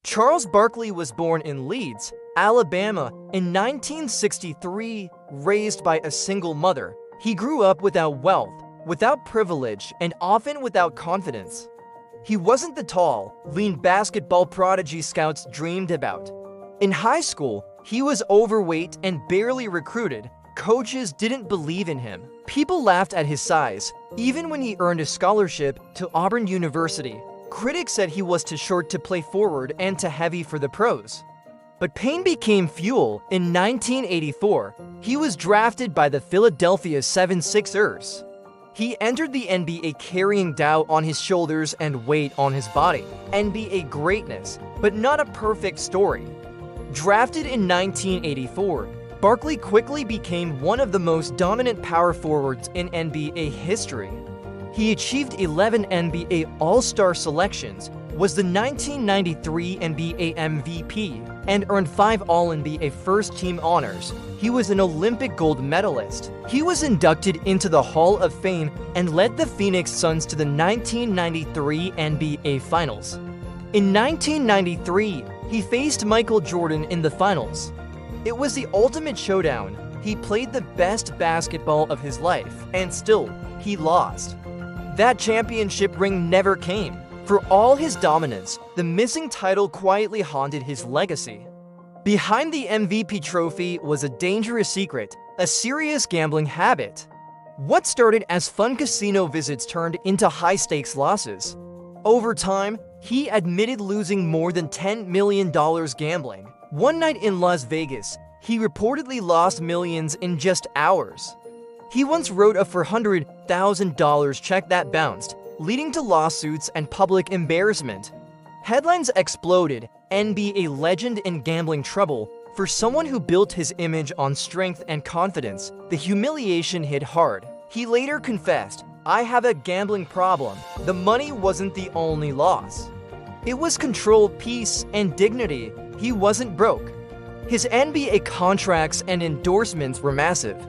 Charles Barkley was born in Leeds, Alabama, in 1963, raised by a single mother. He grew up without wealth, without privilege, and often without confidence. He wasn't the tall, lean basketball prodigy scouts dreamed about. In high school, he was overweight and barely recruited. Coaches didn't believe in him. People laughed at his size, even when he earned a scholarship to Auburn University. Critics said he was too short to play forward and too heavy for the pros. But pain became fuel. In 1984, he was drafted by the Philadelphia 76ers. He entered the NBA carrying doubt on his shoulders and weight on his body. NBA greatness, but not a perfect story. Drafted in 1984, Barkley quickly became one of the most dominant power forwards in NBA history. He achieved 11 NBA All-Star selections, was the 1993 NBA MVP, and earned 5 All-NBA first-team honors. He was an Olympic gold medalist. He was inducted into the Hall of Fame and led the Phoenix Suns to the 1993 NBA Finals. In 1993, he faced Michael Jordan in the finals. It was the ultimate showdown. He played the best basketball of his life, and still, he lost. That championship ring never came. For all his dominance, the missing title quietly haunted his legacy. Behind the MVP trophy was a dangerous secret, a serious gambling habit. What started as fun casino visits turned into high-stakes losses. Over time, he admitted losing more than $10 million gambling. One night in Las Vegas, he reportedly lost millions in just hours. He once wrote a $400,000 check that bounced, leading to lawsuits and public embarrassment. Headlines exploded, NBA legend in gambling trouble. For someone who built his image on strength and confidence, the humiliation hit hard. He later confessed, "I have a gambling problem." The money wasn't the only loss. It was control, peace, and dignity. He wasn't broke. His NBA contracts and endorsements were massive.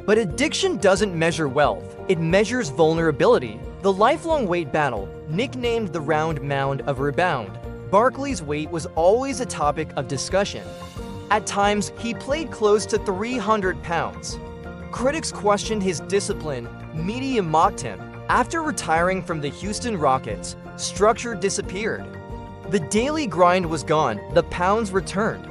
But addiction doesn't measure wealth, it measures vulnerability. The lifelong weight battle, nicknamed the round mound of rebound, Barkley's weight was always a topic of discussion. At times, he played close to 300 pounds. Critics questioned his discipline, media mocked him. After retiring from the Houston Rockets, structure disappeared. The daily grind was gone, the pounds returned.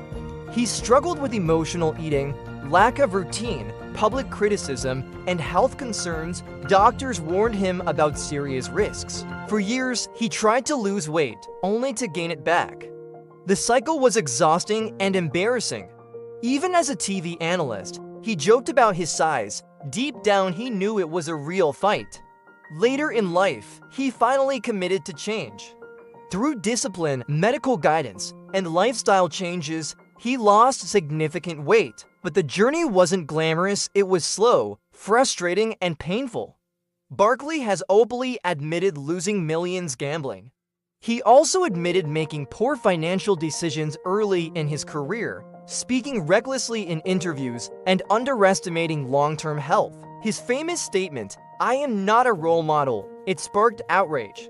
He struggled with emotional eating, lack of routine, public criticism, and health concerns. Doctors warned him about serious risks. For years, he tried to lose weight, only to gain it back. The cycle was exhausting and embarrassing. Even as a TV analyst, he joked about his size. Deep down, he knew it was a real fight. Later in life, he finally committed to change. Through discipline, medical guidance, and lifestyle changes, he lost significant weight. But the journey wasn't glamorous, it was slow, frustrating, and painful. Barkley has openly admitted losing millions gambling. He also admitted making poor financial decisions early in his career, speaking recklessly in interviews, and underestimating long-term health. His famous statement, "I am not a role model," it sparked outrage.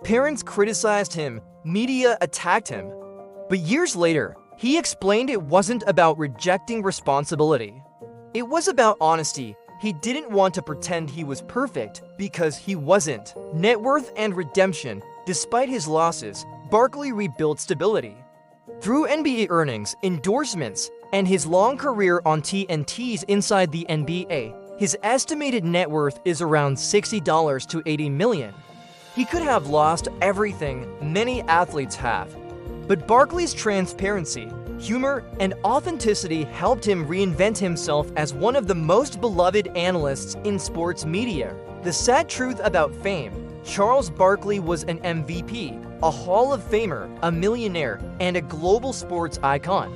Parents criticized him, media attacked him. But years later, he explained it wasn't about rejecting responsibility. It was about honesty. He didn't want to pretend he was perfect because he wasn't. Net worth and redemption. Despite his losses, Barkley rebuilt stability. Through NBA earnings, endorsements, and his long career on TNTs inside the NBA, his estimated net worth is around $60 to $80 million. He could have lost everything many athletes have. But Barkley's transparency, humor, and authenticity helped him reinvent himself as one of the most beloved analysts in sports media. The sad truth about fame: Charles Barkley was an MVP, a Hall of Famer, a millionaire, and a global sports icon.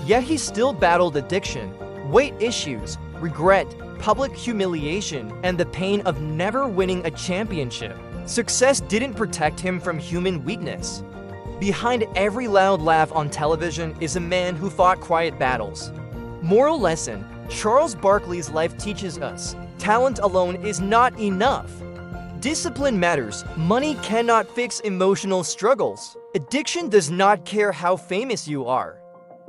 Yet he still battled addiction, weight issues, regret, public humiliation, and the pain of never winning a championship. Success didn't protect him from human weakness. Behind every loud laugh on television is a man who fought quiet battles. Moral lesson: Charles Barkley's life teaches us, talent alone is not enough. Discipline matters. Money cannot fix emotional struggles. Addiction does not care how famous you are.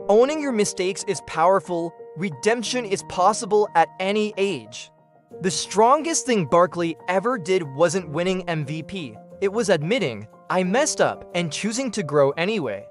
Owning your mistakes is powerful. Redemption is possible at any age. The strongest thing Barkley ever did wasn't winning MVP. It was admitting, "I messed up," and choosing to grow anyway.